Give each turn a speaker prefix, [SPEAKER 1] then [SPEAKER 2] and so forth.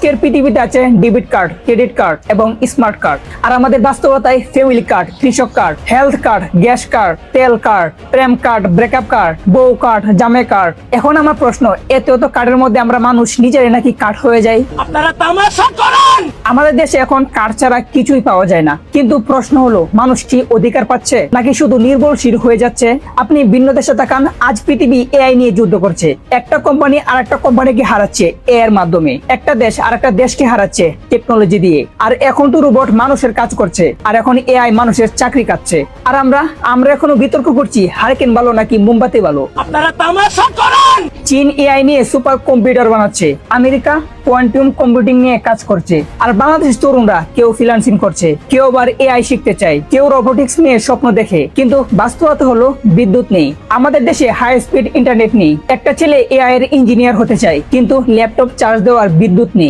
[SPEAKER 1] আজকের পৃথিবীতে আছে ডেবিট কার্ড, ক্রেডিট কার্ড এবং স্মার্ট কার্ড। আর আমাদের বাস্তবতায় ফ্যামিলি কার্ড, কৃষক card, health card, gas card, তেল কার্ড, প্রেম কার্ড, ব্রেকআপ কার্ড, বউ কার্ড, জামে কার্ড। এখন আমার প্রশ্ন, এত কার্ডের মধ্যে আমরা মানুষ নিজেরাই নাকি কার্ড হয়ে যাই?
[SPEAKER 2] আপনারা তামাশা করেন।
[SPEAKER 1] আমাদের দেশে এখন কার্ড ছাড়া কিছুই পাওয়া যায় না, কিন্তু প্রশ্ন হলো মানুষ কি অধিকার পাচ্ছে নাকি শুধু নির্ভরশীল হয়ে যাচ্ছে? আপনি ভিন্ন দেশে তাকান, আজ পৃথিবী এআই নিয়ে যুদ্ধ করছে। একটা কোম্পানি আর একটা কোম্পানিকে হারাচ্ছে এআই এর মাধ্যমে, একটা দেশ আর একটা দেশকে হারাচ্ছে টেকনোলজি দিয়ে। আর এখন তো রোবট মানুষের কাজ করছে, আর এখন এআই মানুষের চাকরি কাটছে। আর আমরা এখনো বিতর্ক করছি হারিকেন ভালো নাকি মোমবাতি ভালো।
[SPEAKER 2] আপনারা তামাশা করেন।
[SPEAKER 1] চীন এআই নিয়ে সুপার কম্পিউটার বানাচ্ছে, আমেরিকা কোয়ান্টাম কম্পিউটিং নিয়ে কাজ করছে, আর বাংলাদেশ তরুণরা কেউ ফ্রিল্যান্সিং করছে, কেউ আবার এআই শিখতে চায়, কেউ রোবোটিক্স নিয়ে স্বপ্ন দেখে। কিন্তু বাস্তবতা হলো বিদ্যুৎ নেই, আমাদের দেশে হাই স্পিড ইন্টারনেট নেই। একটা ছেলে এআই এর ইঞ্জিনিয়ার হতে চায়, কিন্তু ল্যাপটপ চার্জ দেওয়ার বিদ্যুৎ নেই।